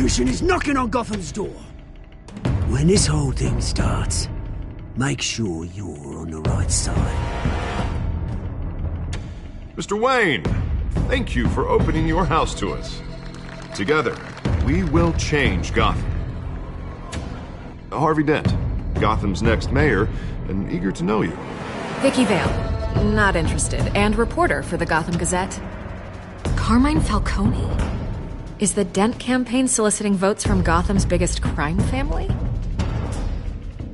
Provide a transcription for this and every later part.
Retribution is knocking on Gotham's door. When this whole thing starts, make sure you're on the right side. Mr. Wayne, thank you for opening your house to us. Together, we will change Gotham. Harvey Dent, Gotham's next mayor, and eager to know you. Vicky Vale, not interested, and reporter for the Gotham Gazette. Carmine Falcone? Is the Dent campaign soliciting votes from Gotham's biggest crime family?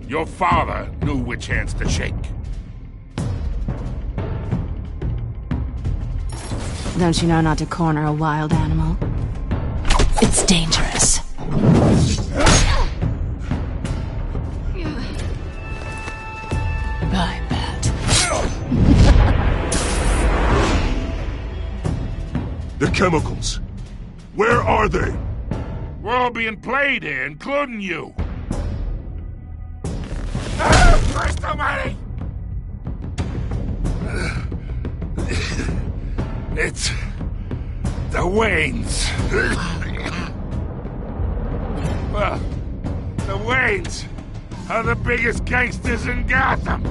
Your father knew which hands to shake. Don't you know not to corner a wild animal? It's dangerous. I bet. The chemicals. Where are they? We're all being played here, including you. Christ almighty! It's the Waynes. Well, the Waynes are the biggest gangsters in Gotham.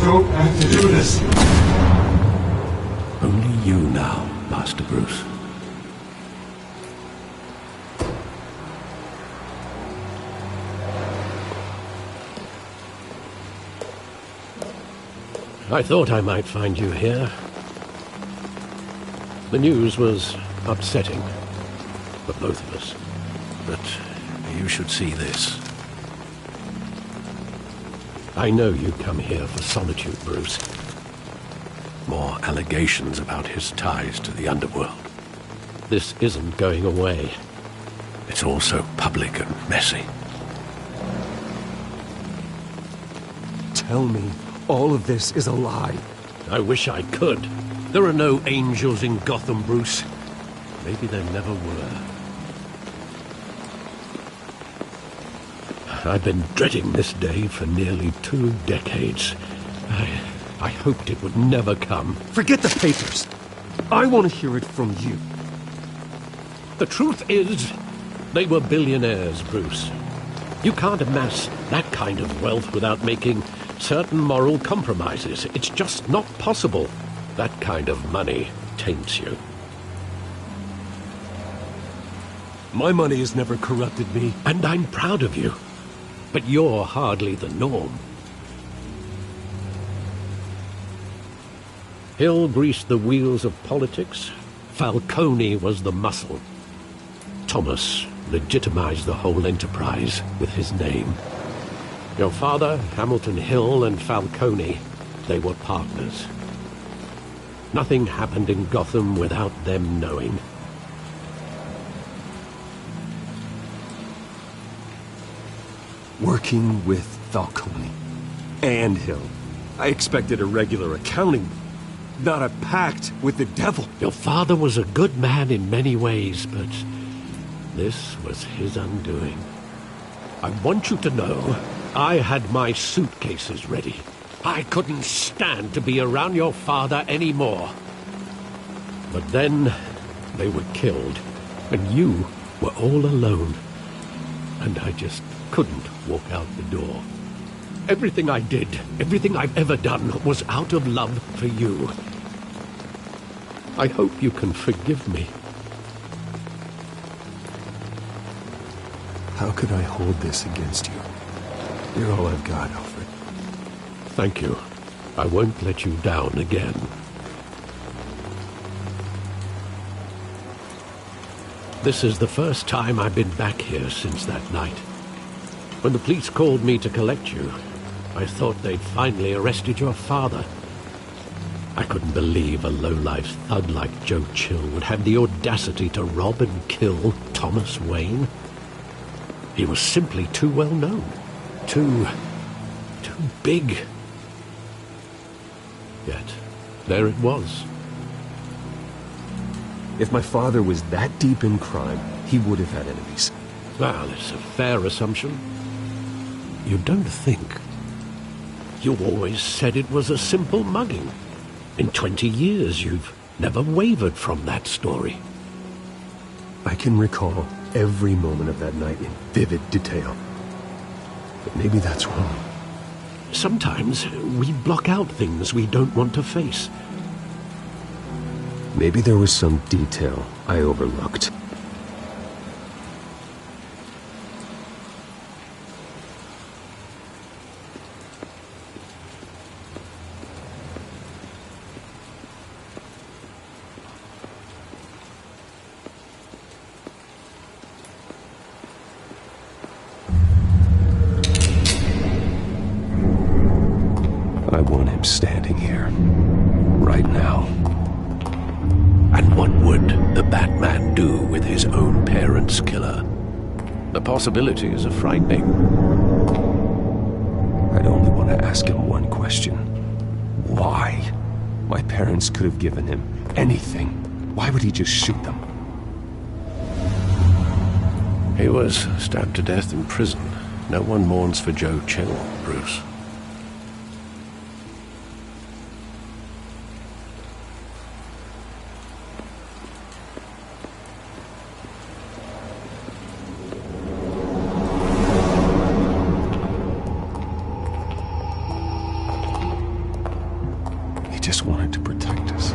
Don't have to do this. Only you now, Master Bruce. I thought I might find you here. The news was upsetting for both of us. But you should see this. I know you come here for solitude, Bruce. More allegations about his ties to the underworld. This isn't going away. It's all so public and messy. Tell me all of this is a lie. I wish I could. There are no angels in Gotham, Bruce. Maybe there never were. I've been dreading this day for nearly 2 decades. I hoped it would never come. Forget the papers. I want to hear it from you. The truth is, they were billionaires, Bruce. You can't amass that kind of wealth without making certain moral compromises. It's just not possible. That kind of money taints you. My money has never corrupted me. And I'm proud of you. But you're hardly the norm. Hill greased the wheels of politics. Falcone was the muscle. Thomas legitimized the whole enterprise with his name. Your father, Hamilton Hill, and Falcone, they were partners. Nothing happened in Gotham without them knowing. Working with Falcone and Hill. I expected a regular accounting, not a pact with the devil. Your father was a good man in many ways, but this was his undoing. I want you to know, I had my suitcases ready. I couldn't stand to be around your father anymore. But then they were killed, and you were all alone. And I just couldn't walk out the door. Everything I did, everything I've ever done, was out of love for you. I hope you can forgive me. How could I hold this against you? You're all I've got, Alfred. Thank you. I won't let you down again. This is the first time I've been back here since that night. When the police called me to collect you, I thought they'd finally arrested your father. I couldn't believe a low-life thug like Joe Chill would have the audacity to rob and kill Thomas Wayne. He was simply too well known. Too big. Yet, there it was. If my father was that deep in crime, he would have had enemies. Well, it's a fair assumption. You don't think. You always said it was a simple mugging. In 20 years, you've never wavered from that story. I can recall every moment of that night in vivid detail. But maybe that's wrong. Sometimes we block out things we don't want to face. Maybe there was some detail I overlooked. I want him standing here, right now. And what would the Batman do with his own parents' killer? The possibilities are frightening. I'd only want to ask him one question. Why? My parents could have given him anything. Why would he just shoot them? He was stabbed to death in prison. No one mourns for Joe Chill, Bruce. Just wanted to protect us.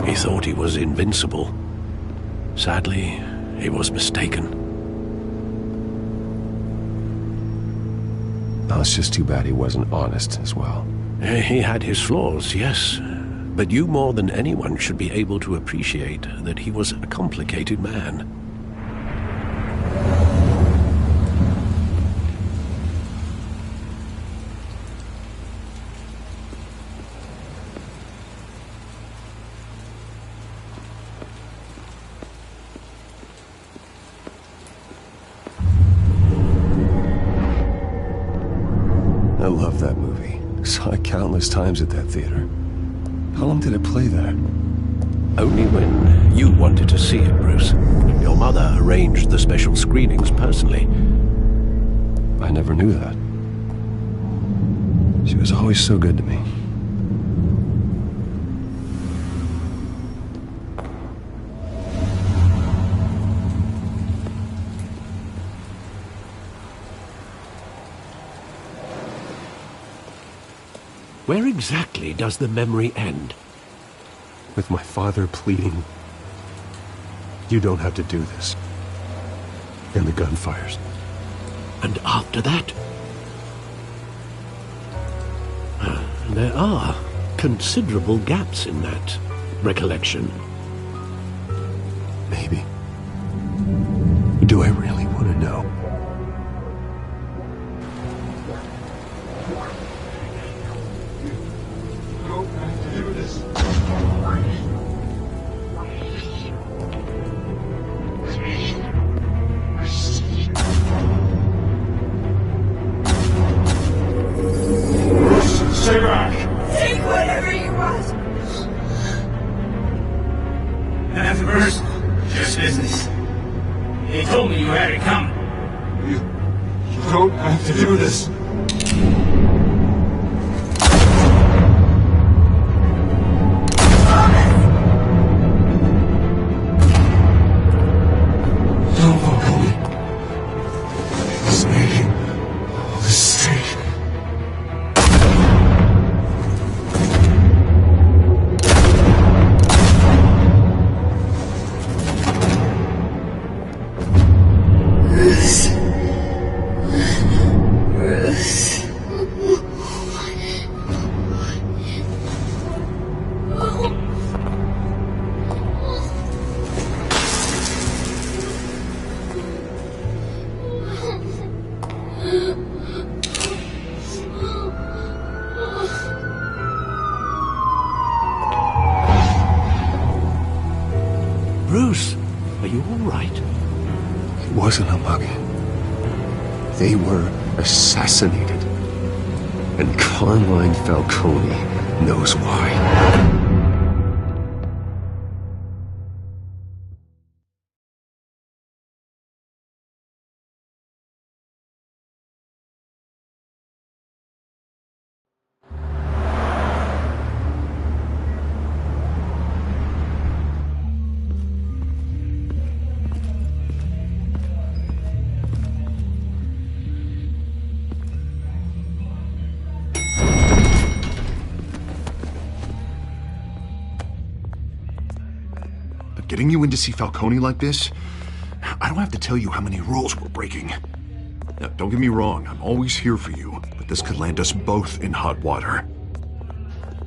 He thought he was invincible. Sadly, he was mistaken. Well, it's just too bad he wasn't honest as well. He had his flaws, yes. But you more than anyone should be able to appreciate that he was a complicated man. I love that movie. Saw it countless times at that theater. How long did it play there? Only when you wanted to see it, Bruce. Your mother arranged the special screenings personally. I never knew that. She was always so good to me. Where exactly does the memory end? With my father pleading, "You don't have to do this." And the gun fires. And after that? There are considerable gaps in that recollection. Maybe. Do I really want to know? Stay back! Take whatever you want. Bruce, are you all right? It wasn't a bug. They were assassinated. And Carmine Falcone knows why. Getting you in to see Falcone like this? I don't have to tell you how many rules we're breaking. Now, don't get me wrong, I'm always here for you, but this could land us both in hot water.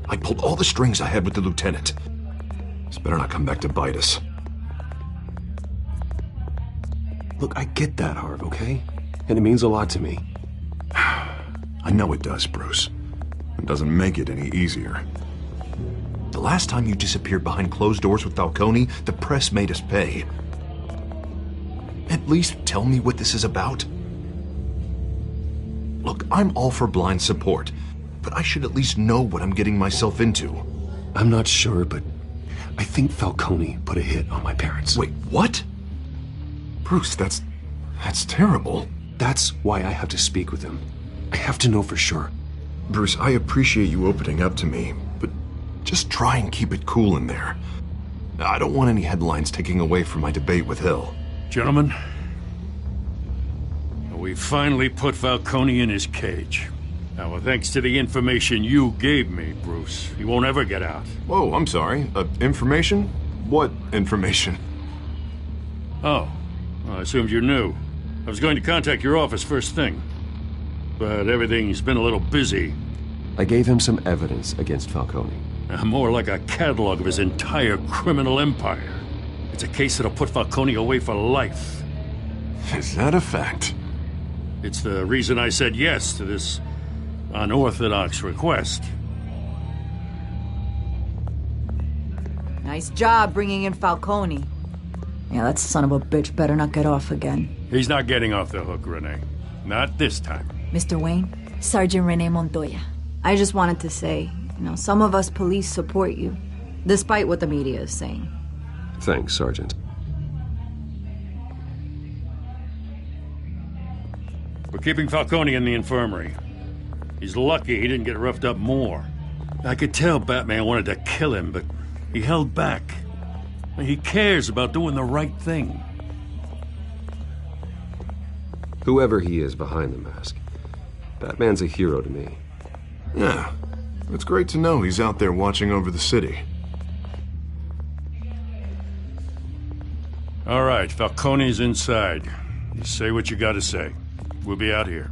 I pulled all the strings I had with the lieutenant. This better not come back to bite us. Look, I get that, Harv, okay? And it means a lot to me. I know it does, Bruce. It doesn't make it any easier. The last time you disappeared behind closed doors with Falcone, the press made us pay. At least tell me what this is about. Look, I'm all for blind support, but I should at least know what I'm getting myself into. I'm not sure, but I think Falcone put a hit on my parents. Wait, what? Bruce, that's terrible. That's why I have to speak with him. I have to know for sure. Bruce, I appreciate you opening up to me, but just try and keep it cool in there. I don't want any headlines taking away from my debate with Hill. Gentlemen, we finally put Falcone in his cage. Now, thanks to the information you gave me, Bruce, he won't ever get out. Whoa, I'm sorry. Information? What information? Oh, well, I assumed you knew. I was going to contact your office first thing, but everything's been a little busy. I gave him some evidence against Falcone. More like a catalog of his entire criminal empire. It's a case that'll put Falcone away for life. Is that a fact? It's the reason I said yes to this unorthodox request. Nice job bringing in Falcone. Yeah, that son of a bitch better not get off again. He's not getting off the hook, Renee. Not this time. Mr. Wayne, Sergeant Renee Montoya. I just wanted to say, some of us police support you, despite what the media is saying. Thanks, Sergeant. We're keeping Falcone in the infirmary. He's lucky he didn't get roughed up more. I could tell Batman wanted to kill him, but he held back. He cares about doing the right thing. Whoever he is behind the mask, Batman's a hero to me. Yeah, it's great to know he's out there watching over the city. All right, Falcone's inside. You say what you gotta say. We'll be out here.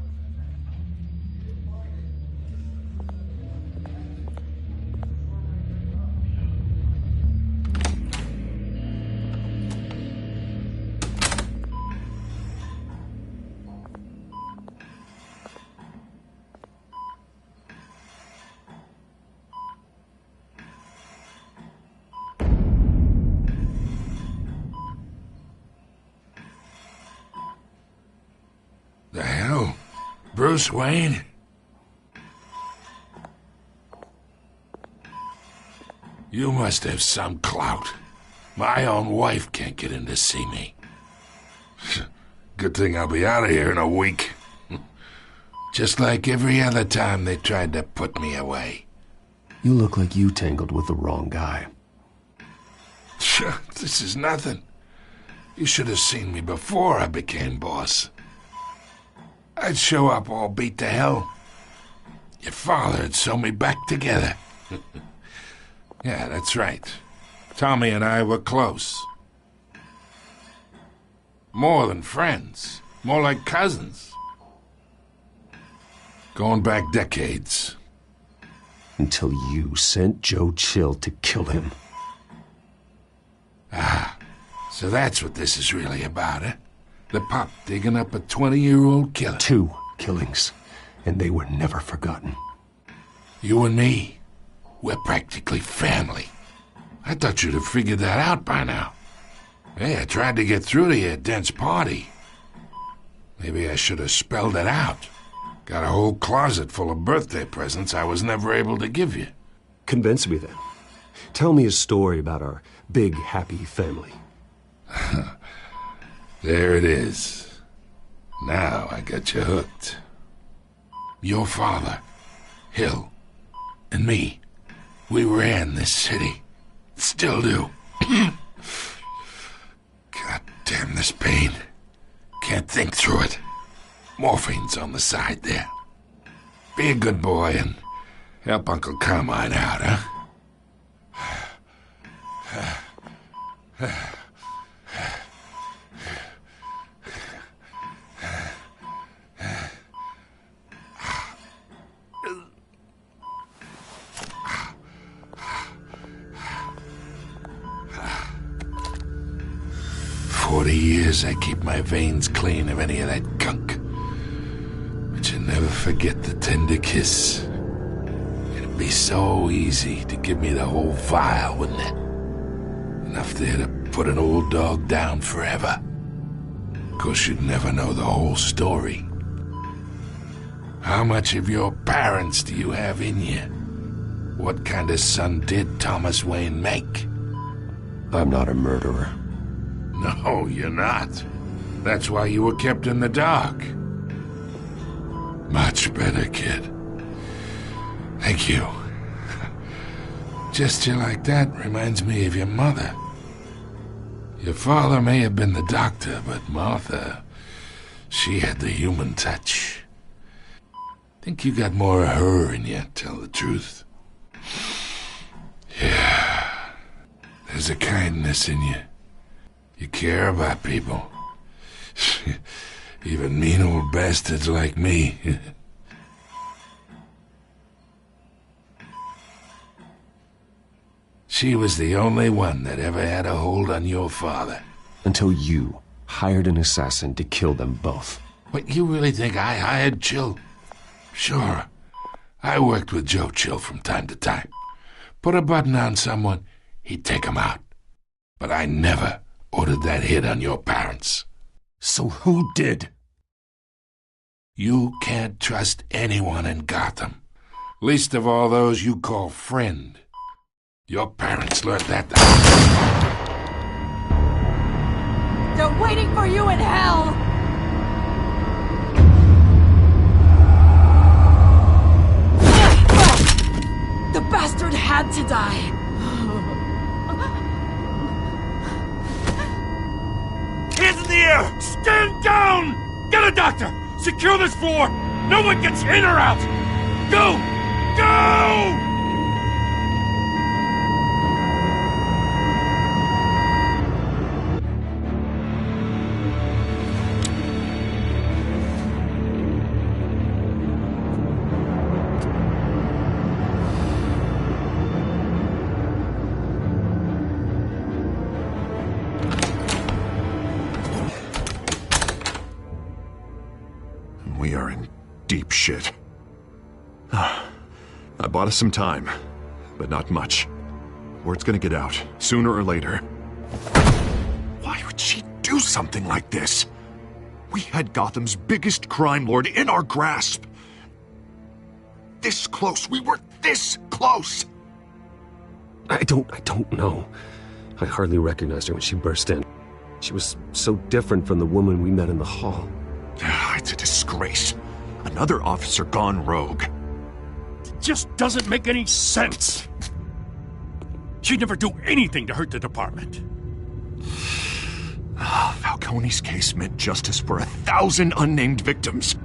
The hell? Bruce Wayne? You must have some clout. My own wife can't get in to see me. Good thing I'll be out of here in a week. Just like every other time they tried to put me away. You look like you tangled with the wrong guy. This is nothing. You should have seen me before I became boss. I'd show up all beat to hell. Your father'd sew me back together. Yeah, that's right. Tommy and I were close. More than friends. More like cousins. Going back decades. Until you sent Joe Chill to kill him. Ah, so that's what this is really about, eh? The pop digging up a 20-year-old killer. 2 killings, and they were never forgotten. You and me, we're practically family. I thought you'd have figured that out by now. Hey, I tried to get through to your dense party. Maybe I should have spelled it out. Got a whole closet full of birthday presents I was never able to give you. Convince me then. Tell me a story about our big, happy family. There it is. Now I got you hooked. Your father, Hill, and me, we ran this city. Still do. God damn this pain. Can't think through it. Morphine's on the side there. Be a good boy and help Uncle Carmine out, huh? 40 years I keep my veins clean of any of that gunk. But you never forget the tender kiss. It'd be so easy to give me the whole vial, wouldn't it? Enough there to put an old dog down forever. Of course, you'd never know the whole story. How much of your parents do you have in you? What kind of son did Thomas Wayne make? I'm not a murderer. No, you're not. That's why you were kept in the dark. Much better, kid. Thank you. Gesture like that reminds me of your mother. Your father may have been the doctor, but Martha, she had the human touch. Think you got more of her in you, tell the truth. Yeah. There's a kindness in you. You care about people. Even mean old bastards like me. She was the only one that ever had a hold on your father. Until you hired an assassin to kill them both. What, you really think I hired Chill? Sure. I worked with Joe Chill from time to time. Put a button on someone, he'd take him out. But I never ordered that hit on your parents. So who did? You can't trust anyone in Gotham. Least of all those you call friend. Your parents learned that. They're waiting for you in hell! The bastard had to die. Hands in the air! Stand down! Get a doctor! Secure this floor! No one gets in or out! Go! Go! We are in deep shit. I bought us some time, but not much. Word's gonna get out, sooner or later. Why would she do something like this? We had Gotham's biggest crime lord in our grasp. This close. We were this close. I don't know. I hardly recognized her when she burst in. She was so different from the woman we met in the hall. It's a disgrace. Another officer gone rogue. It just doesn't make any sense. She'd never do anything to hurt the department. Falcone's case meant justice for 1,000 unnamed victims.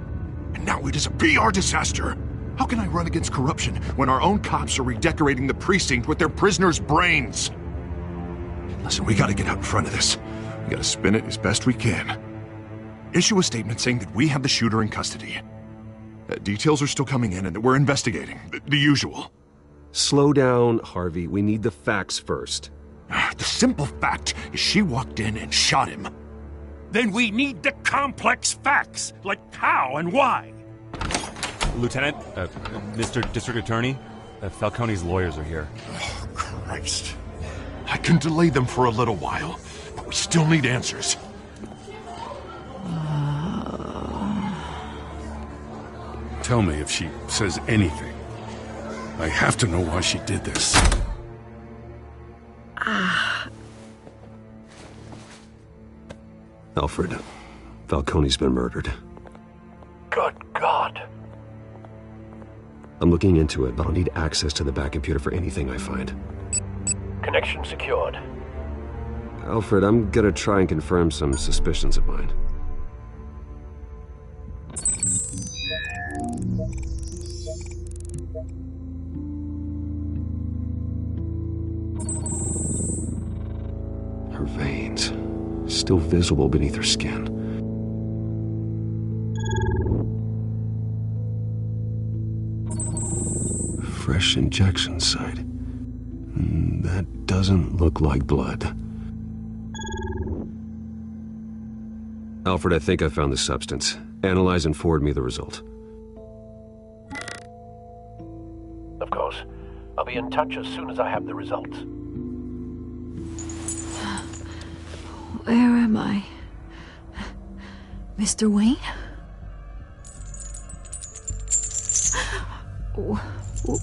And now it is a PR disaster. How can I run against corruption when our own cops are redecorating the precinct with their prisoners' brains? Listen, we gotta get out in front of this. We gotta spin it as best we can. Issue a statement saying that we have the shooter in custody. Details are still coming in, and we're investigating. The usual. Slow down, Harvey. We need the facts first. The simple fact is she walked in and shot him. Then we need the complex facts, like how and why. Lieutenant, Mr. District Attorney, Falcone's lawyers are here. Oh, Christ. I can delay them for a little while, but we still need answers. Tell me if she says anything. I have to know why she did this. Alfred, Falcone's been murdered. Good God. I'm looking into it, but I'll need access to the back computer for anything I find. Connection secured. Alfred, I'm gonna try and confirm some suspicions of mine. Her veins, still visible beneath her skin. Fresh injection site. That doesn't look like blood. Alfred, I think I found the substance. Analyze and forward me the result. Of course. I'll be in touch as soon as I have the results. Where am I? Mr. Wayne?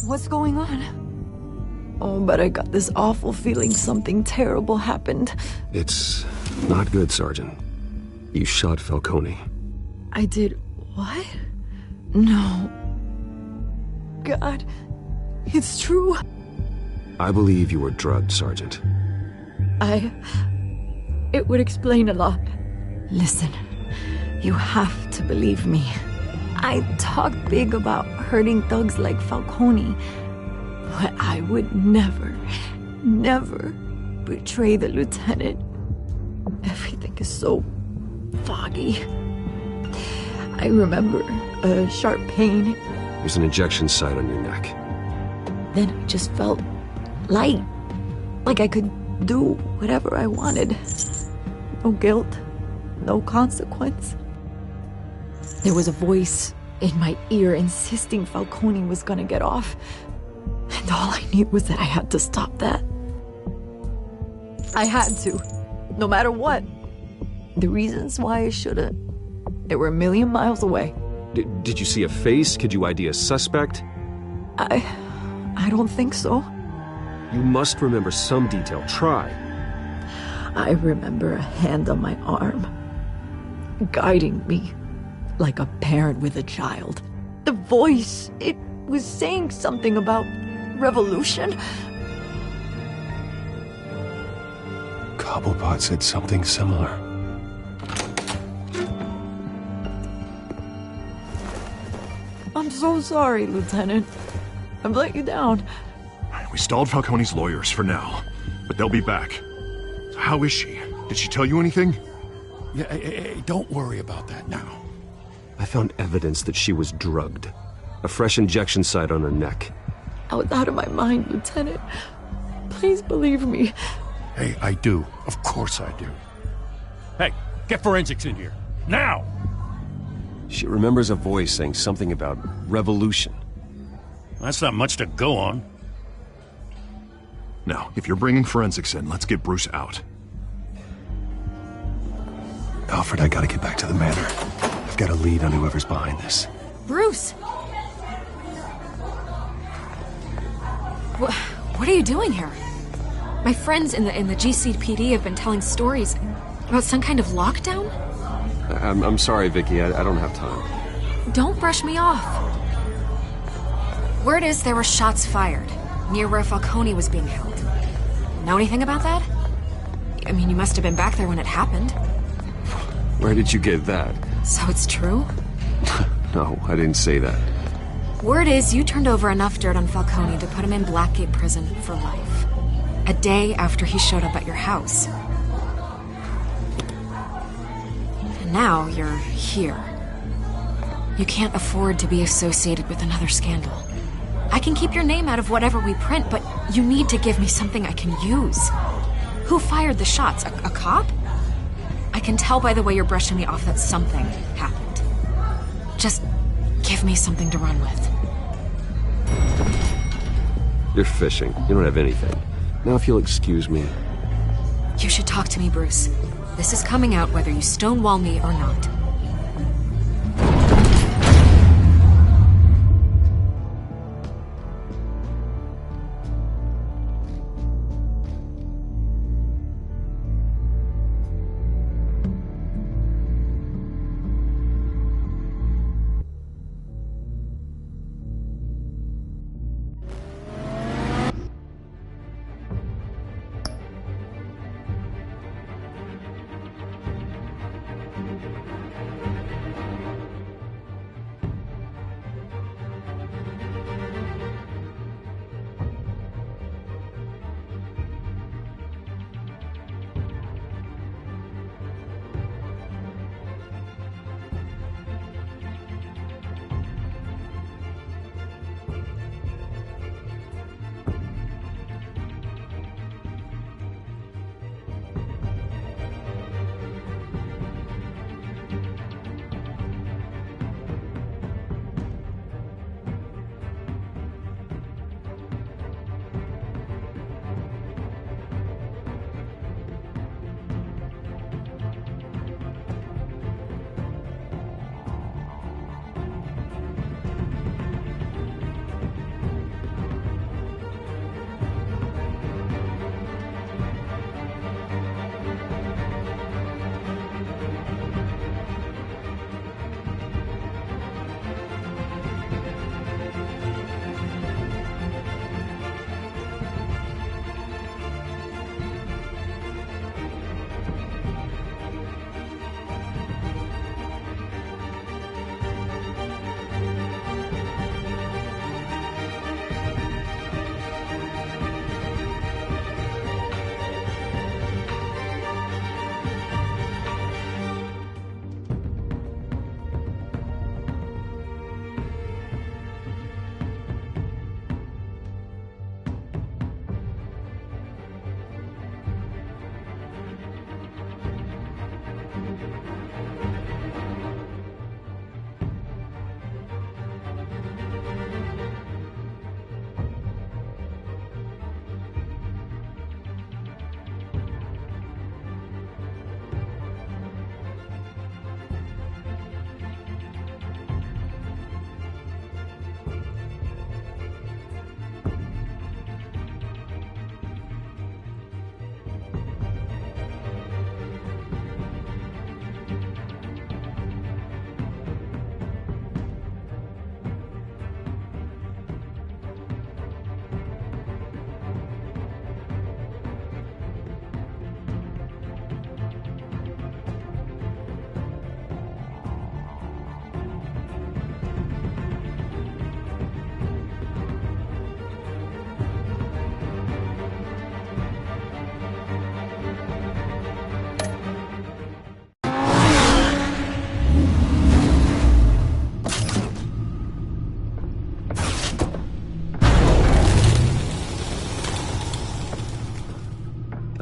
What's going on? Oh, but I got this awful feeling something terrible happened. It's not good, Sergeant. You shot Falcone. I did what? No. God, it's true. I believe you were drugged, Sergeant. It would explain a lot. Listen, you have to believe me. I talk big about hurting thugs like Falcone, but I would never betray the lieutenant. Everything is so foggy. I remember a sharp pain. There's an injection site on your neck. Then I just felt light, like I could do whatever I wanted. No guilt, no consequence. There was a voice in my ear insisting Falcone was gonna get off. And all I knew was that I had to stop that. I had to, no matter what. The reasons why I shouldn't, they were a million miles away. Did you see a face? Could you ID a suspect? I don't think so. You must remember some detail. Try. I remember a hand on my arm, guiding me like a parent with a child. The voice, it was saying something about revolution. Cobblepot said something similar. I'm so sorry, Lieutenant. I've let you down. We stalled Falcone's lawyers for now, but they'll be back. So how is she? Did she tell you anything? Yeah, hey, don't worry about that now. I found evidence that she was drugged. A fresh injection site on her neck. I was out of my mind, Lieutenant. Please believe me. Hey, I do. Of course I do. Hey, get forensics in here. Now! She remembers a voice saying something about revolution. That's not much to go on. Now, if you're bringing forensics in, let's get Bruce out. Alfred, I gotta get back to the manor. I've got a lead on whoever's behind this. Bruce! What are you doing here? My friends in the GCPD have been telling stories about some kind of lockdown? I'm sorry, Vicky. I don't have time. Don't brush me off. Word is there were shots fired near where Falcone was being held. Know anything about that? I mean, you must have been back there when it happened. Where did you get that? So it's true? No, I didn't say that. Word is you turned over enough dirt on Falcone to put him in Blackgate Prison for life. A day after he showed up at your house. And now you're here. You can't afford to be associated with another scandal. I can keep your name out of whatever we print, but you need to give me something I can use. Who fired the shots? A cop? I can tell by the way you're brushing me off that something happened. Just give me something to run with. You're fishing. You don't have anything. Now if you'll excuse me. You should talk to me, Bruce. This is coming out whether you stonewall me or not.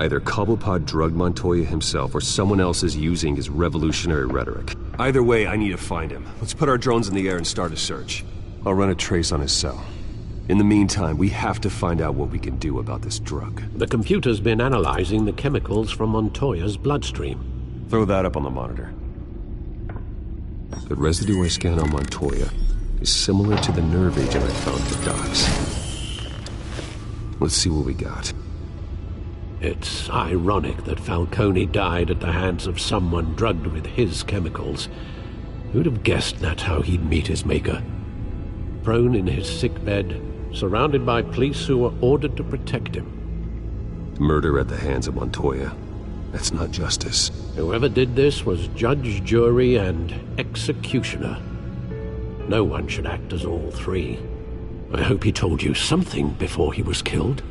Either Cobblepot drugged Montoya himself, or someone else is using his revolutionary rhetoric. Either way, I need to find him. Let's put our drones in the air and start a search. I'll run a trace on his cell. In the meantime, we have to find out what we can do about this drug. The computer's been analyzing the chemicals from Montoya's bloodstream. Throw that up on the monitor. The residue I scanned on Montoya is similar to the nerve agent I found at the docks. Let's see what we got. It's ironic that Falcone died at the hands of someone drugged with his chemicals. Who'd have guessed that's how he'd meet his maker? Prone in his sickbed, surrounded by police who were ordered to protect him. Murder at the hands of Montoya. That's not justice. Whoever did this was judge, jury, and executioner. No one should act as all three. I hope he told you something before he was killed.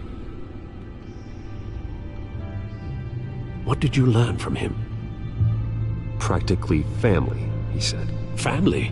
What did you learn from him? Practically family, he said. Family?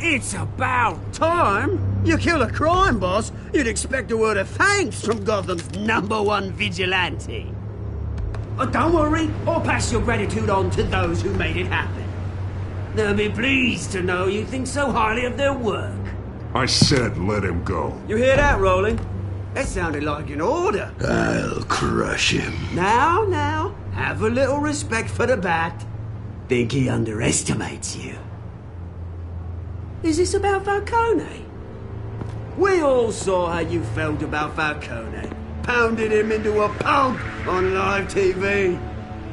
It's about time. You kill a crime boss, you'd expect a word of thanks from Gotham's #1 vigilante. But don't worry, I'll pass your gratitude on to those who made it happen. They'll be pleased to know you think so highly of their work. I said let him go. You hear that, Roland? That sounded like an order. I'll crush him. Now, have a little respect for the Bat. Think he underestimates you. Is this about Falcone? We all saw how you felt about Falcone. Pounded him into a pulp on live TV.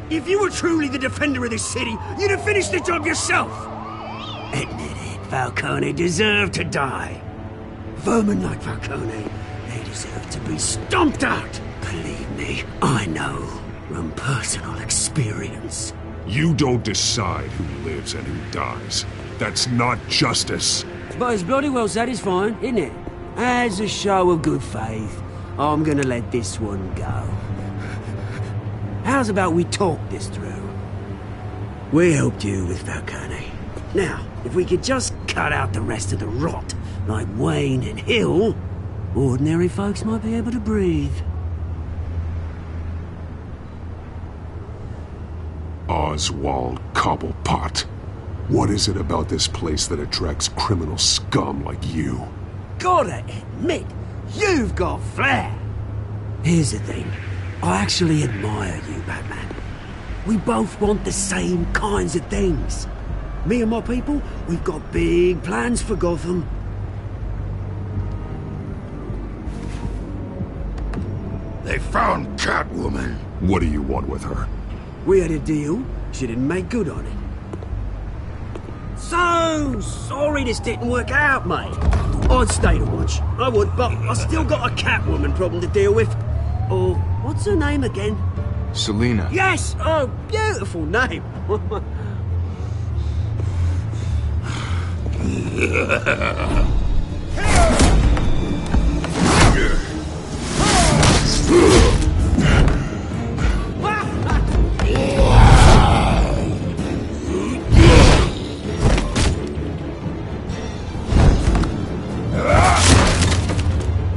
If you were truly the defender of this city, you'd have finished the job yourself. Admit it, Falcone deserved to die. Vermin like Falcone, they deserve to be stomped out. Believe me, I know from personal experience. You don't decide who lives and who dies. That's not justice. But it's bloody well satisfying, isn't it? As a show of good faith, I'm gonna let this one go. How's about we talk this through? We helped you with Falcone. Now, if we could just cut out the rest of the rot, like Wayne and Hill, ordinary folks might be able to breathe. Oswald Cobblepot. What is it about this place that attracts criminal scum like you? Gotta admit, you've got flair. Here's the thing. I actually admire you, Batman. We both want the same kinds of things. Me and my people, we've got big plans for Gotham. They found Catwoman. What do you want with her? We had a deal. She didn't make good on it. So sorry this didn't work out, mate. I'd stay to watch. I would, but I still got a Catwoman problem to deal with. Oh, what's her name again? Selina. Yes! Oh, beautiful name.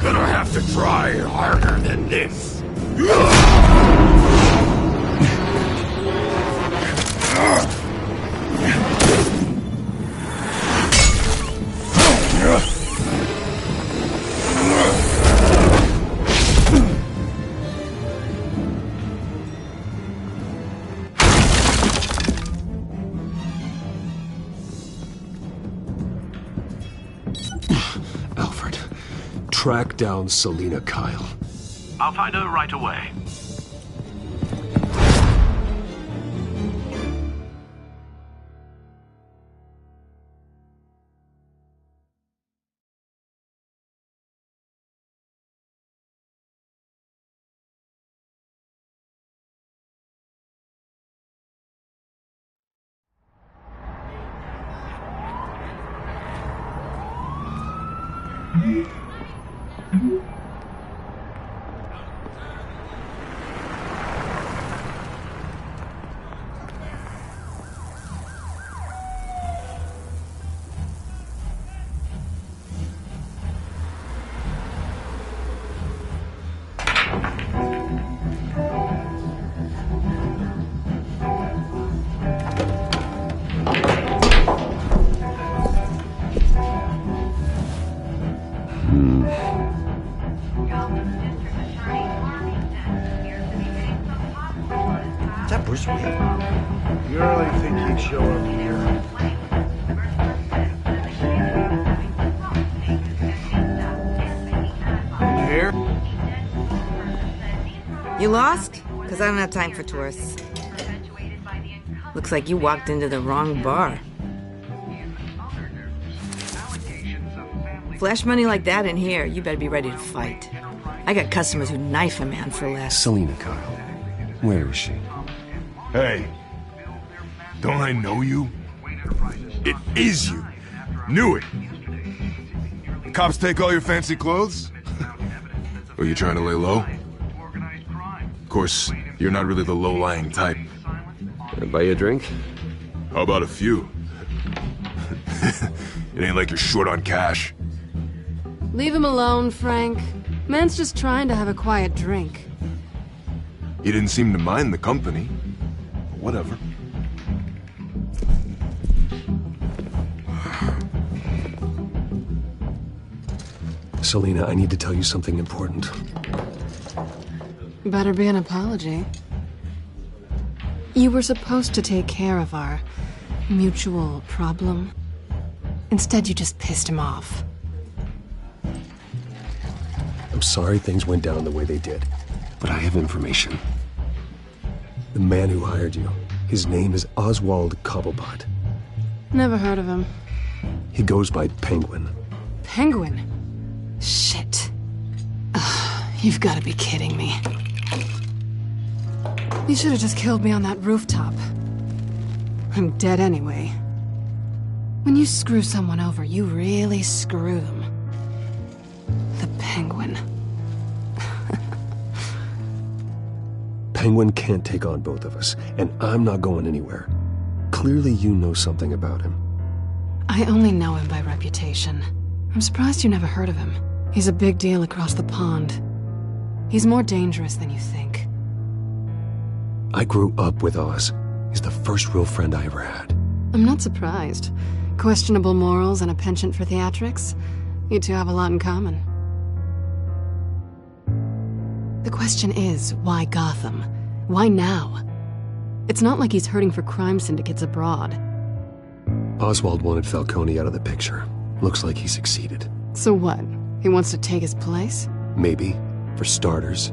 Gonna have to try harder than this. Alfred, track down Selina Kyle. I'll find her right away. Is that Bruce Wayne? You really think he'd show up here? You here? You lost? Because I don't have time for tourists. Looks like you walked into the wrong bar. Flash money like that in here, you better be ready to fight. I got customers who knife a man for less. Selina Kyle. Where is she? Hey, don't I know you? It is you. Knew it. The cops take all your fancy clothes? Are you trying to lay low? Of course, you're not really the low-lying type. Can I buy you a drink? How about a few? It ain't like you're short on cash. Leave him alone, Frank. Man's just trying to have a quiet drink. He didn't seem to mind the company. Whatever. Selina, I need to tell you something important. Better be an apology. You were supposed to take care of our mutual problem. Instead, you just pissed him off. I'm sorry things went down the way they did, but I have information. The man who hired you, his name is Oswald Cobblepot. Never heard of him. He goes by Penguin. Penguin? Shit. Ugh, you've got to be kidding me. You should have just killed me on that rooftop. I'm dead anyway. When you screw someone over, you really screw them. The Penguin. Penguin can't take on both of us, and I'm not going anywhere. Clearly you know something about him. I only know him by reputation. I'm surprised you never heard of him. He's a big deal across the pond. He's more dangerous than you think. I grew up with Oz. He's the first real friend I ever had. I'm not surprised. Questionable morals and a penchant for theatrics. You two have a lot in common. The question is, why Gotham? Why now? It's not like he's hurting for crime syndicates abroad. Oswald wanted Falcone out of the picture. Looks like he succeeded. So what? He wants to take his place? Maybe. For starters.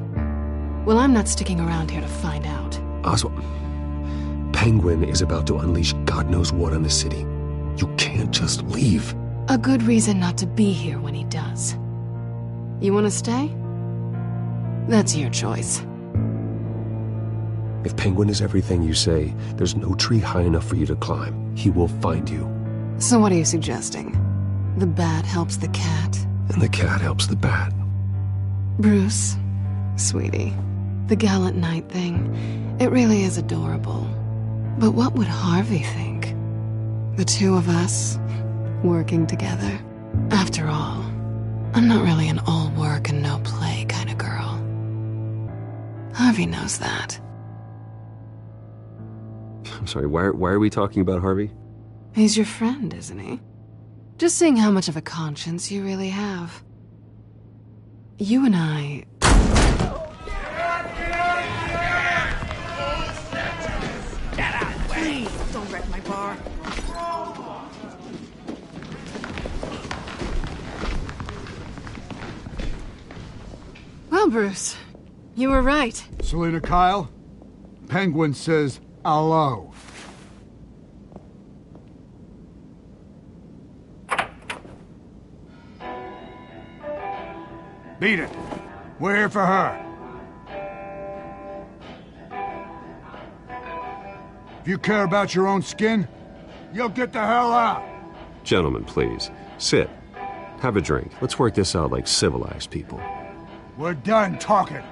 Well, I'm not sticking around here to find out. Oswald... Penguin is about to unleash God knows what on the city. You can't just leave. A good reason not to be here when he does. You want to stay? That's your choice. If Penguin is everything you say, there's no tree high enough for you to climb. He will find you. So what are you suggesting? The bat helps the cat? And the cat helps the bat. Bruce, sweetie, the gallant knight thing, it really is adorable. But what would Harvey think? The two of us, working together? After all, I'm not really an all work and no play kind of girl. Harvey knows that. I'm sorry, why are we talking about Harvey? He's your friend, isn't he? Just seeing how much of a conscience you really have. You and I... Get out of the way! Please, don't wreck my bar. Well, Bruce, you were right. Selina Kyle, Penguin says hello. Beat it. We're here for her. If you care about your own skin, you'll get the hell out. Gentlemen, please. Sit. Have a drink. Let's work this out like civilized people. We're done talking.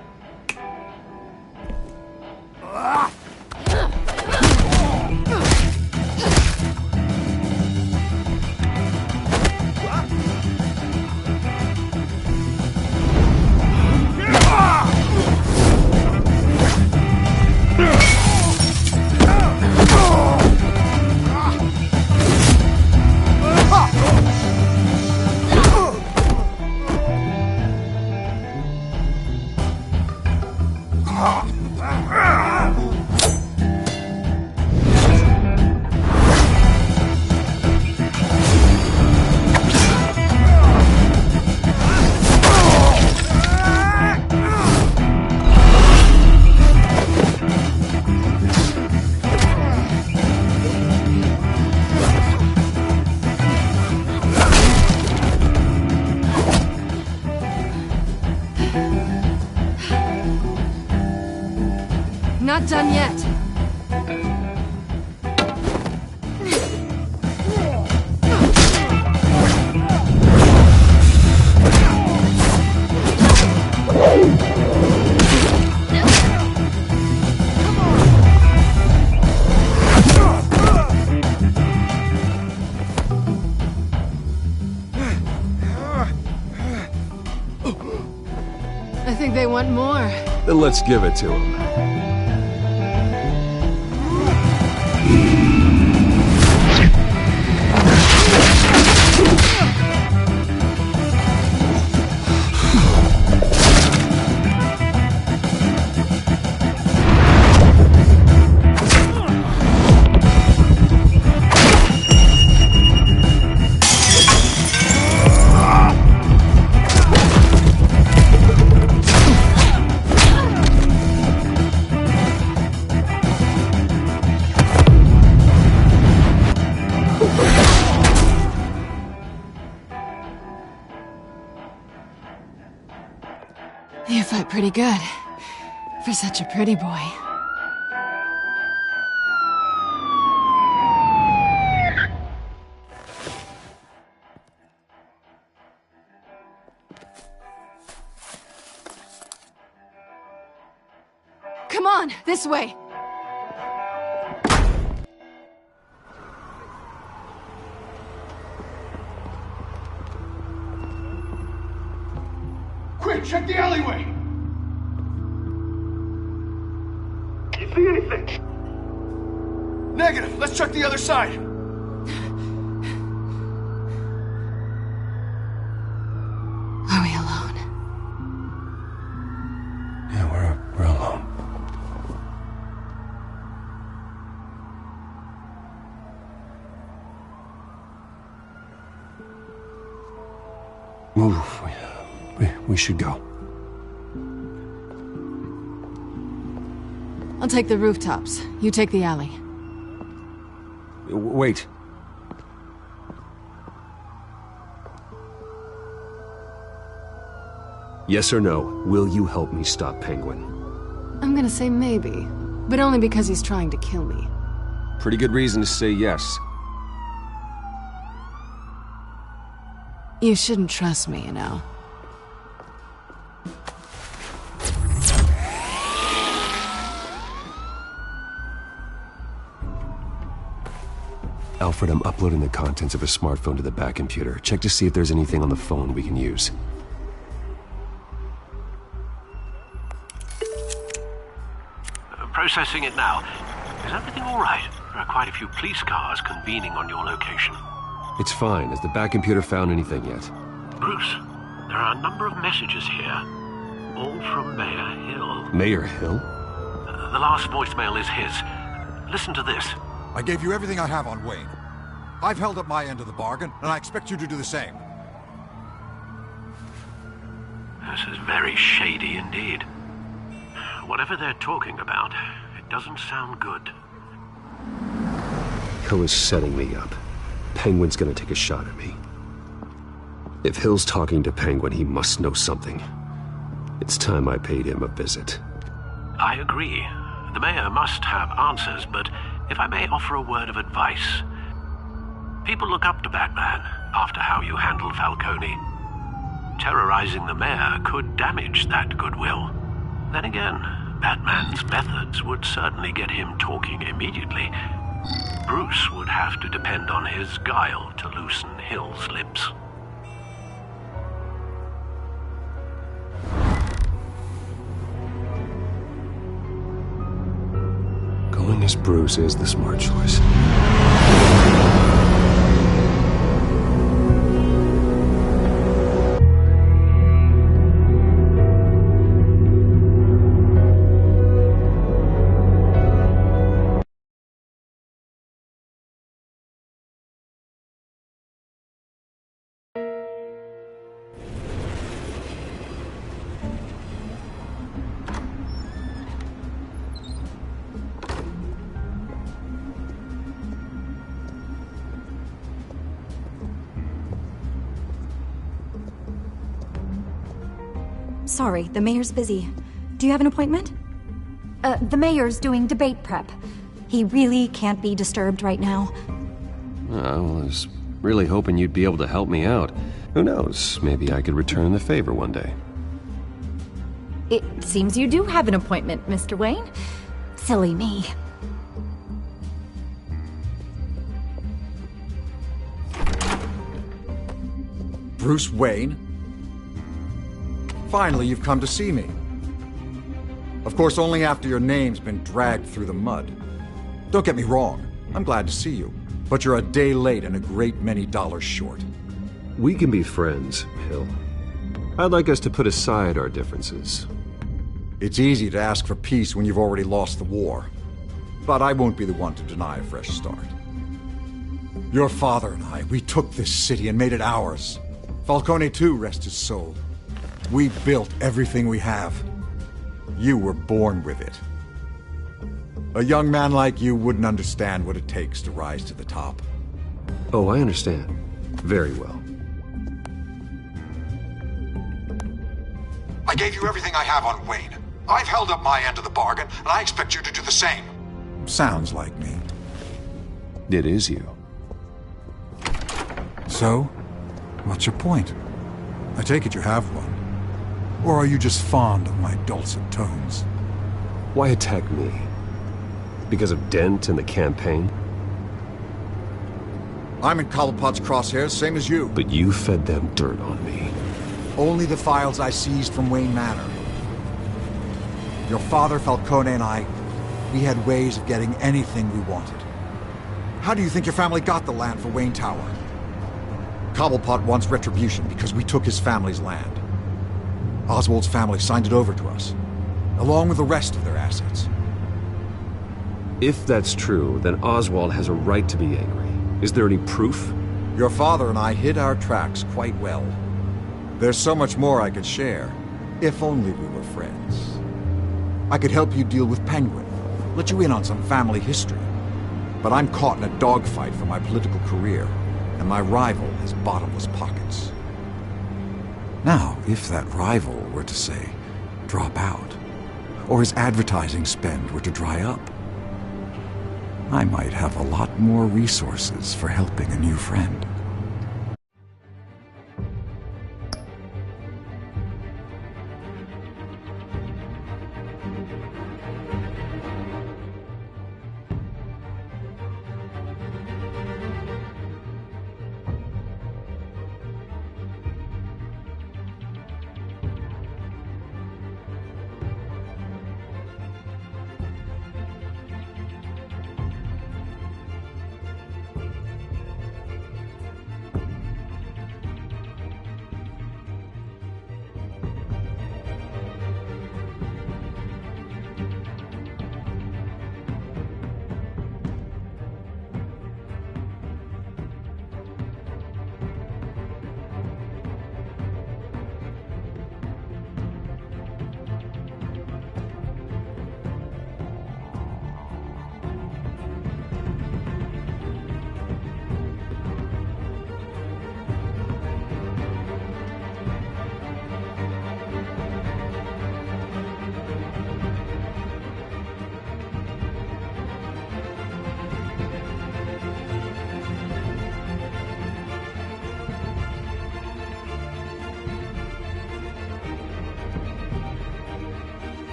Not done yet. I think they want more. Then let's give it to them. You fight pretty good. For such a pretty boy. Come on, this way! Quick, check the alleyway! You see anything? Negative. Let's check the other side. Are we alone? Yeah, we're alone. Move. We should go. I'll take the rooftops. You take the alley. Wait. Yes or no, will you help me stop Penguin? I'm gonna say maybe, but only because he's trying to kill me. Pretty good reason to say yes. You shouldn't trust me, you know. Alfred, I'm uploading the contents of a smartphone to the back computer. Check to see if there's anything on the phone we can use. Processing it now. Is everything all right? There are quite a few police cars convening on your location. It's fine. Has the back computer found anything yet? Bruce, there are a number of messages here. All from Mayor Hill. Mayor Hill? The last voicemail is his. Listen to this. I gave you everything I have on Wayne. I've held up my end of the bargain, and I expect you to do the same. This is very shady indeed. Whatever they're talking about, it doesn't sound good. Hill is setting me up. Penguin's gonna take a shot at me. If Hill's talking to Penguin, he must know something. It's time I paid him a visit. I agree. The mayor must have answers, but if I may offer a word of advice. People look up to Batman after how you handled Falcone. Terrorizing the mayor could damage that goodwill. Then again, Batman's methods would certainly get him talking immediately. Bruce would have to depend on his guile to loosen Hill's lips. Going as Bruce is the smart choice. Sorry, the mayor's busy. Do you have an appointment? The mayor's doing debate prep. He really can't be disturbed right now. I was really hoping you'd be able to help me out. Who knows, maybe I could return the favor one day. It seems you do have an appointment, Mr. Wayne. Silly me. Bruce Wayne? Finally, you've come to see me. Of course, only after your name's been dragged through the mud. Don't get me wrong, I'm glad to see you, but you're a day late and a great many dollars short. We can be friends, Hill. I'd like us to put aside our differences. It's easy to ask for peace when you've already lost the war. But I won't be the one to deny a fresh start. Your father and I, we took this city and made it ours. Falcone too, rest his soul. We built everything we have. You were born with it. A young man like you wouldn't understand what it takes to rise to the top. Oh, I understand. Very well. I gave you everything I have on Wayne. I've held up my end of the bargain, and I expect you to do the same. Sounds like me. It is you. So, what's your point? I take it you have one. Or are you just fond of my dulcet tones? Why attack me? Because of Dent and the campaign? I'm in Cobblepot's crosshairs, same as you. But you fed them dirt on me. Only the files I seized from Wayne Manor. Your father, Falcone, and I, we had ways of getting anything we wanted. How do you think your family got the land for Wayne Tower? Cobblepot wants retribution because we took his family's land. Oswald's family signed it over to us, along with the rest of their assets. If that's true, then Oswald has a right to be angry. Is there any proof? Your father and I hid our tracks quite well. There's so much more I could share, if only we were friends. I could help you deal with Penguin, let you in on some family history. But I'm caught in a dogfight for my political career, and my rival has bottomless pockets. Now, if that rival were to, say, drop out, or his advertising spend were to dry up, I might have a lot more resources for helping a new friend.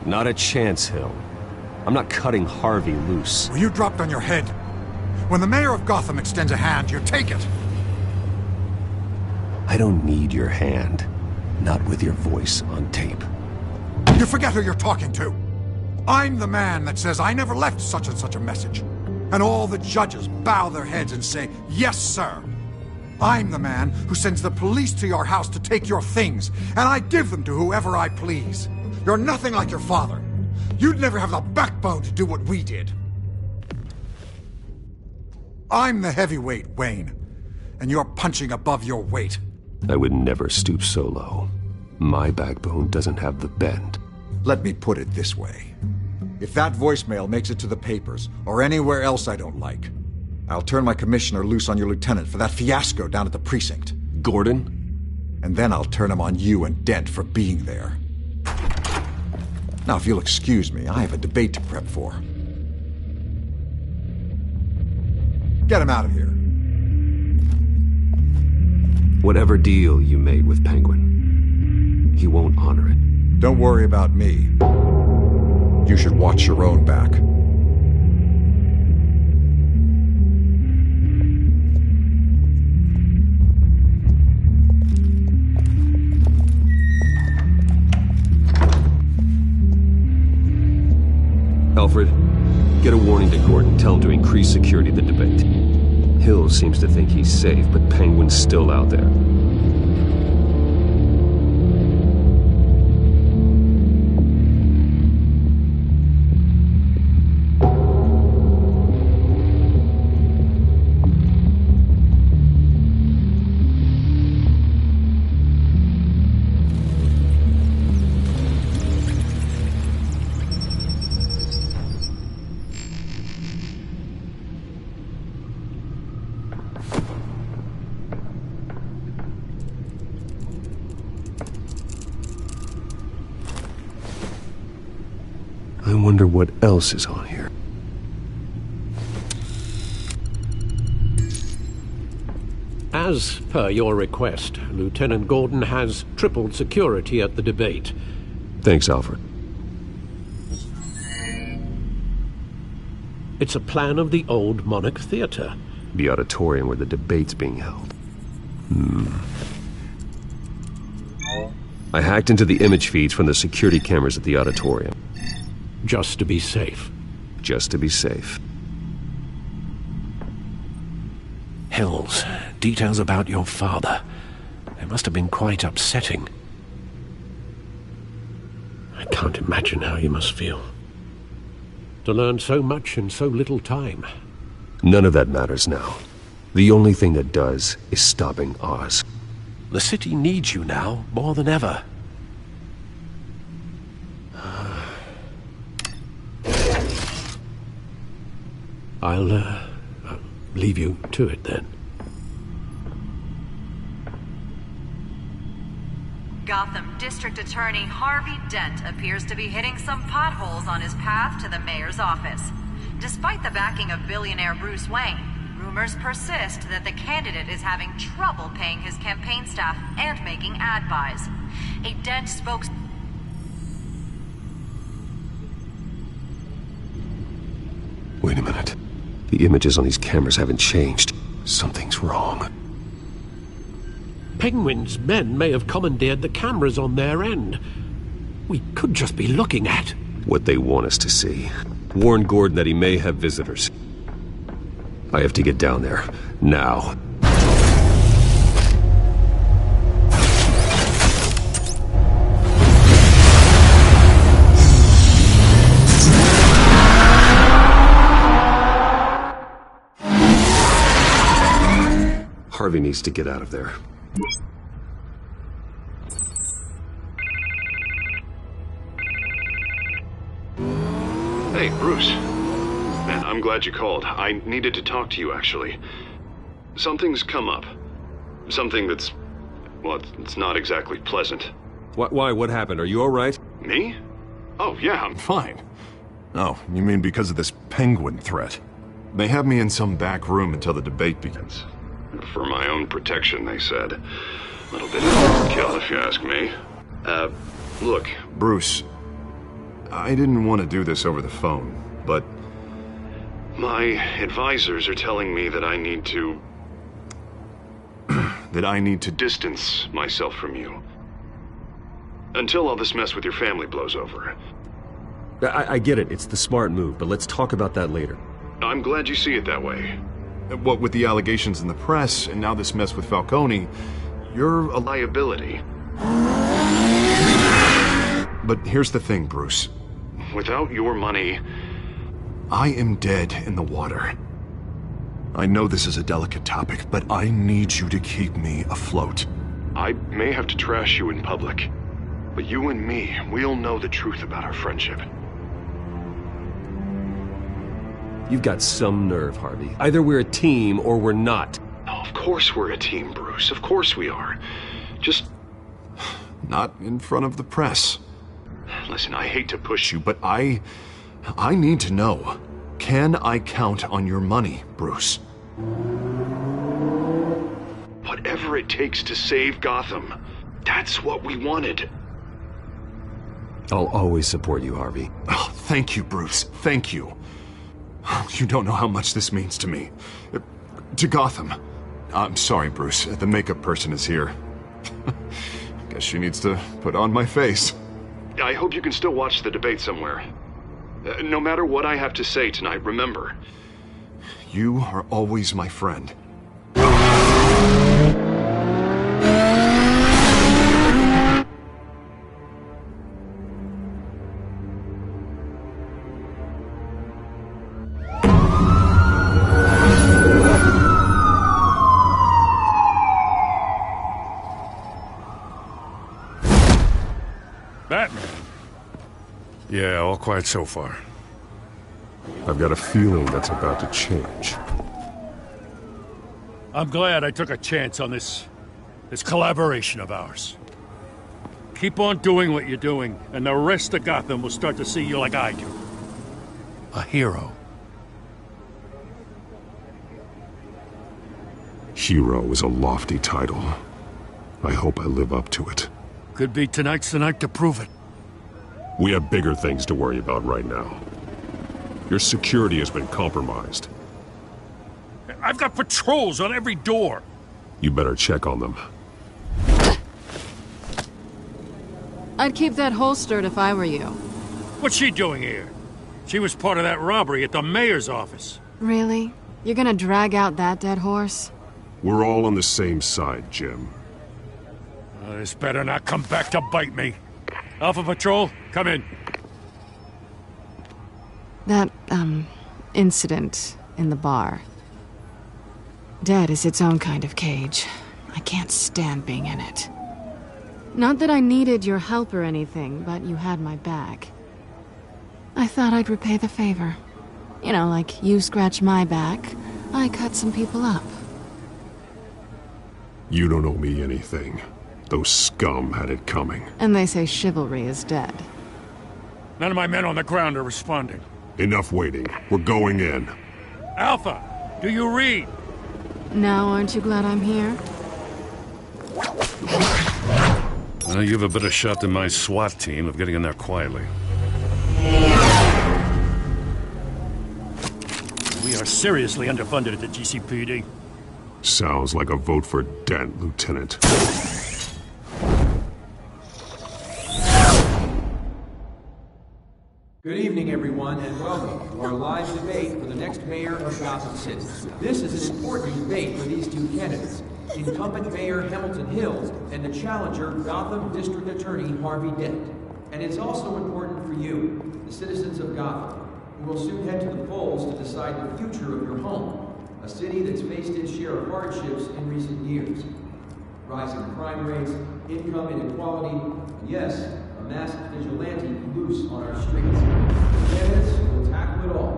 Not a chance, Hill. I'm not cutting Harvey loose. Well, you dropped on your head. When the mayor of Gotham extends a hand, you take it. I don't need your hand. Not with your voice on tape. You forget who you're talking to. I'm the man that says I never left such and such a message. And all the judges bow their heads and say, yes, sir. I'm the man who sends the police to your house to take your things, and I give them to whoever I please. You're nothing like your father. You'd never have the backbone to do what we did. I'm the heavyweight, Wayne, and you're punching above your weight. I would never stoop so low. My backbone doesn't have the bend. Let me put it this way. If that voicemail makes it to the papers, or anywhere else I don't like, I'll turn my commissioner loose on your lieutenant for that fiasco down at the precinct. Gordon? And then I'll turn him on you and Dent for being there. Now, if you'll excuse me, I have a debate to prep for. Get him out of here. Whatever deal you made with Penguin, he won't honor it. Don't worry about me. You should watch your own back. Alfred, get a warning to Gordon. Tell him to increase security at the debate. Hill seems to think he's safe, but Penguin's still out there. I wonder what else is on here. As per your request, Lieutenant Gordon has tripled security at the debate. Thanks, Alfred. It's a plan of the old Monarch Theater. The auditorium where the debate's being held. I hacked into the image feeds from the security cameras at the auditorium. Just to be safe. Just to be safe. Hills, details about your father. They must have been quite upsetting. I can't imagine how you must feel. To learn so much in so little time. None of that matters now. The only thing that does is stopping Oz. The city needs you now, more than ever. I'll leave you to it then. Gotham District Attorney Harvey Dent appears to be hitting some potholes on his path to the mayor's office. Despite the backing of billionaire Bruce Wayne, rumors persist that the candidate is having trouble paying his campaign staff and making ad buys. A Dent spokesman... Wait a minute. The images on these cameras haven't changed. Something's wrong. Penguin's men may have commandeered the cameras on their end. We could just be looking at what they want us to see. Warn Gordon that he may have visitors. I have to get down there. Now. Harvey needs to get out of there. Hey, Bruce. Man, I'm glad you called. I needed to talk to you, actually. Something's come up. Something that's... well, it's not exactly pleasant. Why? What happened? Are you all right? Me? Oh, yeah, I'm fine. Oh, you mean because of this Penguin threat? They have me in some back room until the debate begins. For my own protection, they said. A little bit of overkill, if you ask me. Look. Bruce, I didn't want to do this over the phone, but... My advisors are telling me that I need to... that I need to distance myself from you. Until all this mess with your family blows over. I get it, it's the smart move, but let's talk about that later. I'm glad you see it that way. What with the allegations in the press, and now this mess with Falcone, you're a liability. But here's the thing, Bruce. Without your money... I am dead in the water. I know this is a delicate topic, but I need you to keep me afloat. I may have to trash you in public, but you and me, we'll know the truth about our friendship. You've got some nerve, Harvey. Either we're a team or we're not. Oh, of course we're a team, Bruce. Of course we are. Just... not in front of the press. Listen, I hate to push you, but I need to know. Can I count on your money, Bruce? Whatever it takes to save Gotham. That's what we wanted. I'll always support you, Harvey. Oh, thank you, Bruce. Thank you. You don't know how much this means to me. To Gotham. I'm sorry, Bruce. The makeup person is here. Guess she needs to put on my face. I hope you can still watch the debate somewhere. No matter what I have to say tonight, remember. You are always my friend. Batman. Yeah, all quiet so far. I've got a feeling that's about to change. I'm glad I took a chance on this collaboration of ours. Keep on doing what you're doing, and the rest of Gotham will start to see you like I do. A hero. Hero is a lofty title. I hope I live up to it. Could be tonight's the night to prove it. We have bigger things to worry about right now. Your security has been compromised. I've got patrols on every door. You better check on them. I'd keep that holstered if I were you. What's she doing here? She was part of that robbery at the mayor's office. Really? You're gonna drag out that dead horse? We're all on the same side, Jim. This better not come back to bite me. Alpha Patrol, come in. That, incident in the bar. Dead is its own kind of cage. I can't stand being in it. Not that I needed your help or anything, but you had my back. I thought I'd repay the favor. You know, like you scratch my back, I cut some people up. You don't owe me anything. Those scum had it coming. And they say chivalry is dead. None of my men on the ground are responding. Enough waiting. We're going in. Alpha, do you read? Now, aren't you glad I'm here? Well, you have a better shot than my SWAT team of getting in there quietly. We are seriously underfunded at the GCPD. Sounds like a vote for Dent, Lieutenant. Good evening, everyone, and welcome to our live debate for the next mayor of Gotham City. This is an important debate for these two candidates, incumbent Mayor Hamilton Hills and the challenger Gotham District Attorney Harvey Dent. And it's also important for you, the citizens of Gotham, who will soon head to the polls to decide the future of your home, a city that's faced its share of hardships in recent years. Rising crime rates, income inequality, and yes, a masked vigilante loose on our streets. Candidates will tackle it all.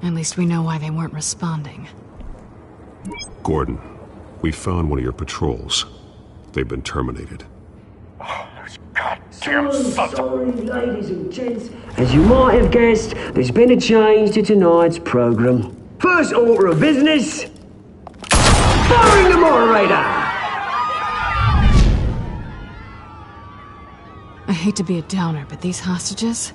At least we know why they weren't responding. Gordon, we found one of your patrols. They've been terminated. So sorry, ladies and gents. As you might have guessed, there's been a change to tonight's program. First order of business, firing the moderator! I hate to be a downer, but these hostages,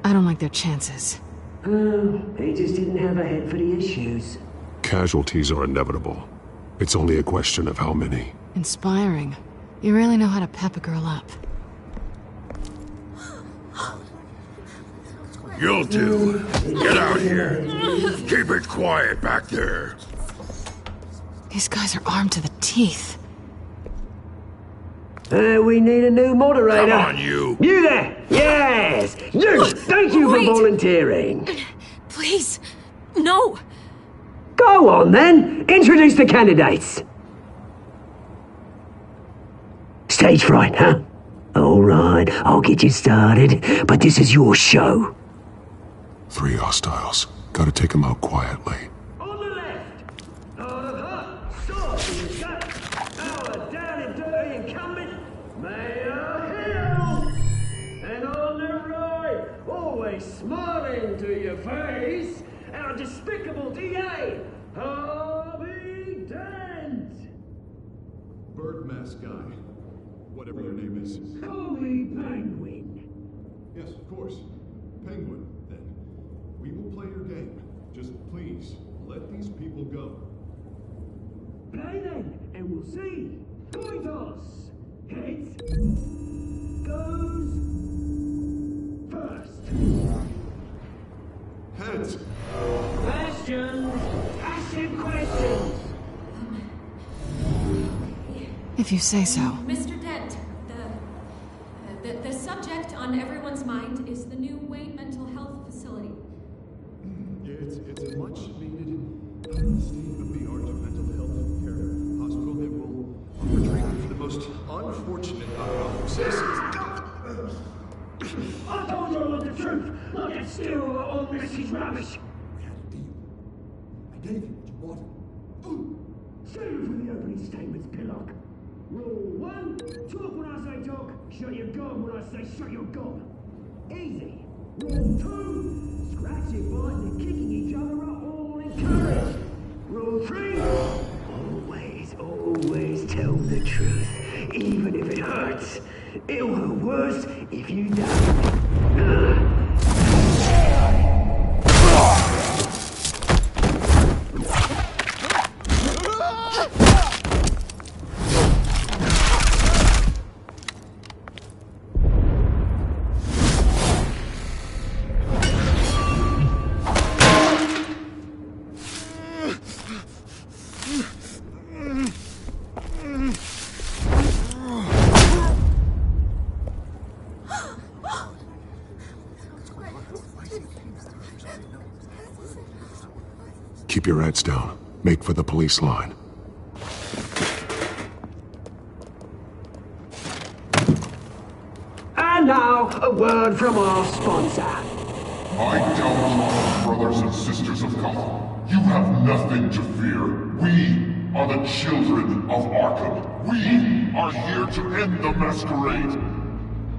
I don't like their chances. He just didn't have a head for the issues. Casualties are inevitable. It's only a question of how many. Inspiring. You really know how to pep a girl up. You'll do. Get out here. Keep it quiet back there. These guys are armed to the teeth. We need a new moderator. Come on, you. You there! Yes! You! Thank you for volunteering. Please, no. Go on, then. Introduce the candidates. Stage fright, huh? All right, I'll get you started, but this is your show. 3 hostiles. Gotta take them out quietly. On the left, out of her, soft in the gut, our down and dirty incumbent, Mayor Hill. And on the right, always smiling to your face, our despicable DA, Harvey Dent. Bird mask guy. Whatever your name is. Call me Penguin. Yes, of course. Penguin, then. We will play your game. Just please, let these people go. Play then, and we'll see. Coin toss. Heads goes first. Heads. Questions. Ask him questions. If you say so. Mr. Dent, the subject on everyone's mind is the new Wayne Mental Health Facility. Yeah, it's a much needed state-of-the-art mental health care hospital that will offer treatment for the most unfortunate cases. I told you all the truth. Look at still all this is rubbish. I gave you what you wanted. Save it for the opening statements, Pillock. Rule 1, talk when I say talk, shut your gob when I say shut your gob. Easy. Rule 2, scratching, biting and kicking each other are all encouraged. Rule 3, always tell the truth, even if it hurts. It'll hurt worse if you don't. Keep your heads down. Make for the police line. And now, a word from our sponsor. My downtrodden brothers and sisters of Gotham, you have nothing to fear. We are the children of Arkham. We are here to end the masquerade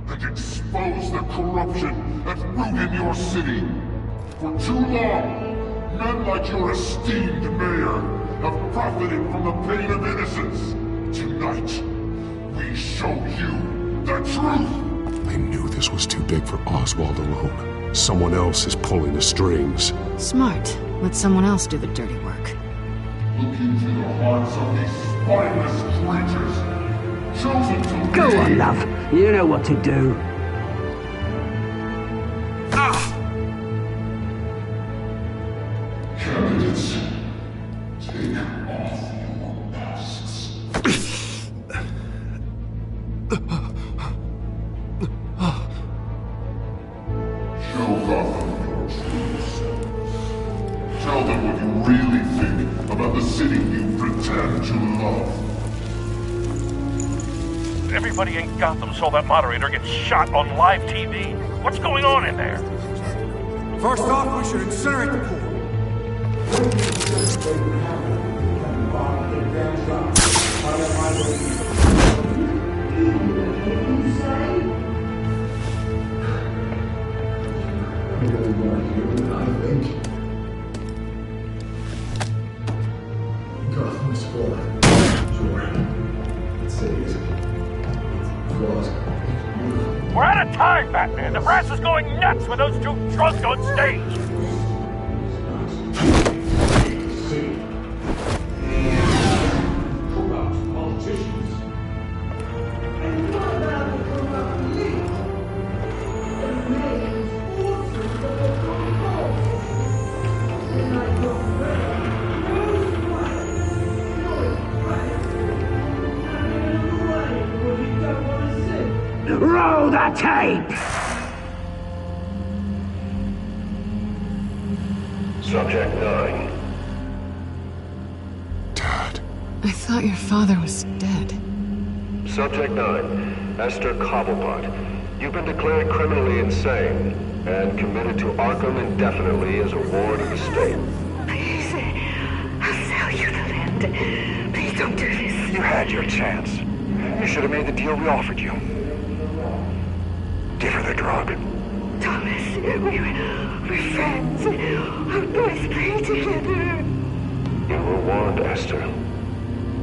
and expose the corruption that's rooted in your city. For too long, men like your esteemed mayor have profited from the pain of innocence. Tonight, we show you the truth. I knew this was too big for Oswald alone. Someone else is pulling the strings. Smart. Let someone else do the dirty work. Look into the hearts of these spineless creatures, chosen to Go on, love. You know what to do. Candidates, take off your masks. Show Gotham your true selves. Tell them what you really think about the city you pretend to love. Everybody in Gotham saw that moderator get shot on live TV. What's going on in there? First off, we should incinerate the pool. We're out of time, Batman! The brass is going nuts with those two drunks on stage! Roll the tape! Subject 9. I thought your father was dead. Subject 9. Esther Cobblepot. You've been declared criminally insane and committed to Arkham indefinitely as a ward of the state. Please, I'll sell you the land. Please don't do this. You had your chance. You should have made the deal we offered you. Give her the drug. Thomas, we're friends. Our boys play together. You were warned, Esther.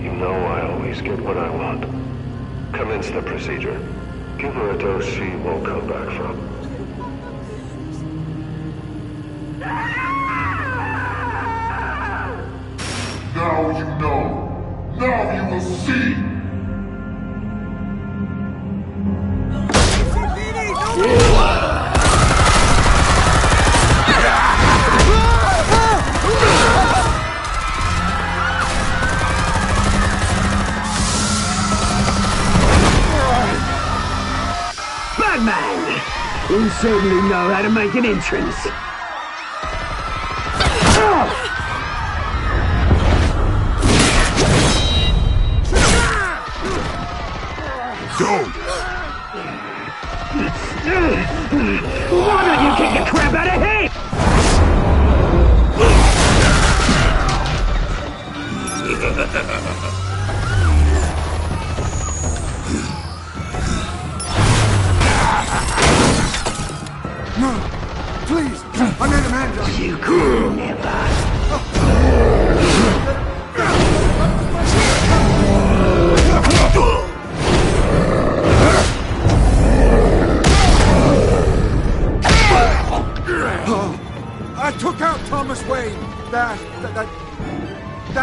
You know I always get what I want. Commence the procedure. Give her a dose she won't come back from. Now you know. Now you will see. Batman! You certainly know how to make an entrance. Why don't you kick the crap out of him? No, please, I made a man. You could never. I took out Thomas Wayne. That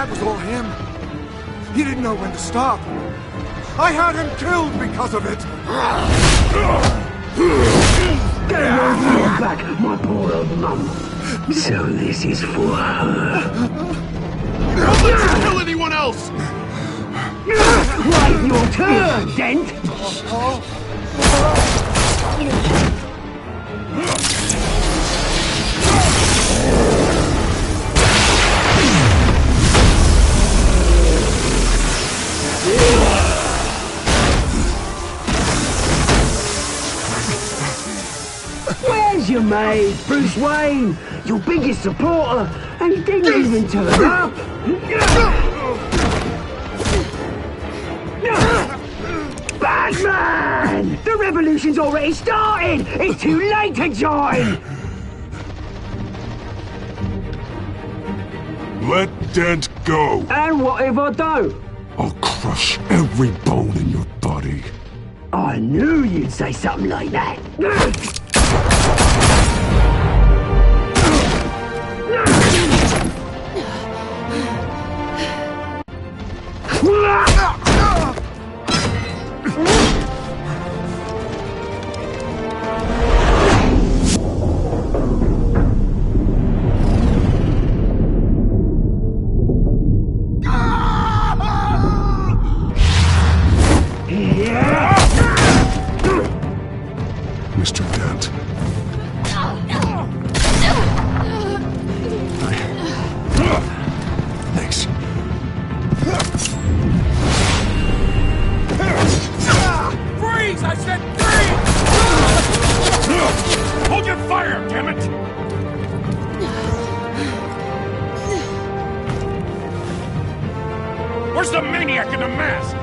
was all him. He didn't know when to stop. I had him killed because of it. Get away from your back, my poor old mum. So this is for her. Don't let you kill anyone else! Right, your turn, Dent! Where's your mate, Bruce Wayne? Your biggest supporter, and he didn't even turn up! Batman! The revolution's already started! It's too late to join! Let Dent go! And what if I don't? I'll crush every bone in your body. I knew you'd say something like that. Mr. Dent. Where's the maniac in the mask?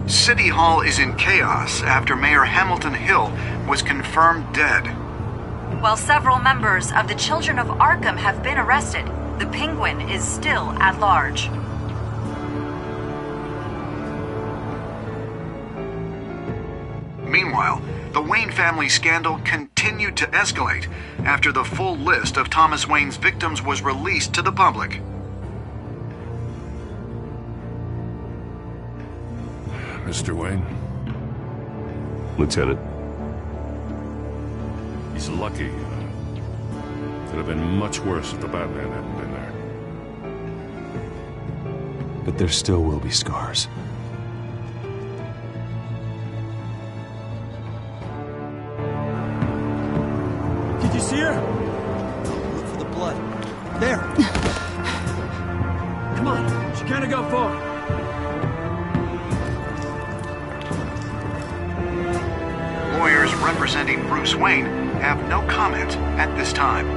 City Hall is in chaos after Mayor Hamilton Hill was confirmed dead. While several members of the Children of Arkham have been arrested, the Penguin is still at large. Meanwhile, the Wayne family scandal continued to escalate after the full list of Thomas Wayne's victims was released to the public. Mr. Wayne? Lieutenant. He's lucky. Could have been much worse if the Batman hadn't been there. But there still will be scars. Did you see her? Look for the blood. There. Come on, she can't go far. Lawyers representing Bruce Wayne have no comment at this time.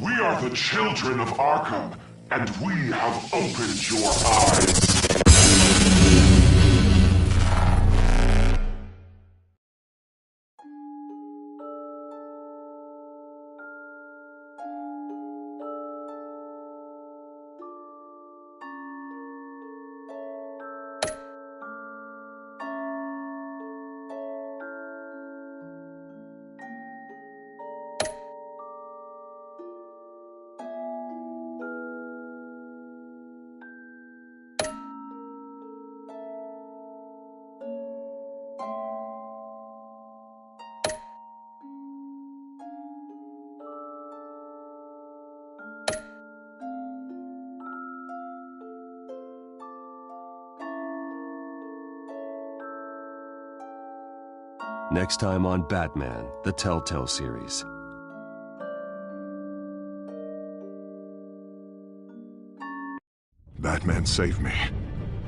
We are the children of Arkham, and we have opened your eyes. Next time on Batman, the Telltale series. Batman saved me,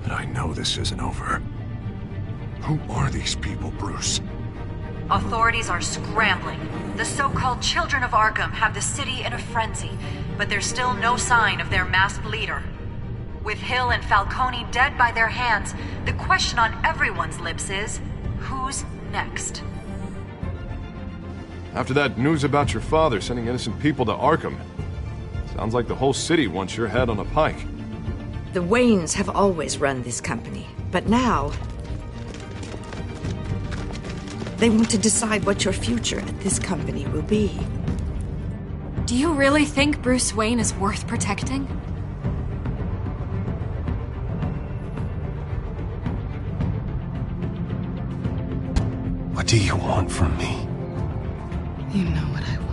but I know this isn't over. Who are these people, Bruce? Authorities are scrambling. The so-called Children of Arkham have the city in a frenzy, but there's still no sign of their masked leader. With Hill and Falcone dead by their hands, the question on everyone's lips is, who's next? After that news about your father sending innocent people to Arkham, sounds like the whole city wants your head on a pike. The Waynes have always run this company, but now they want to decide what your future at this company will be. Do you really think Bruce Wayne is worth protecting? What do you want from me? You know what I want.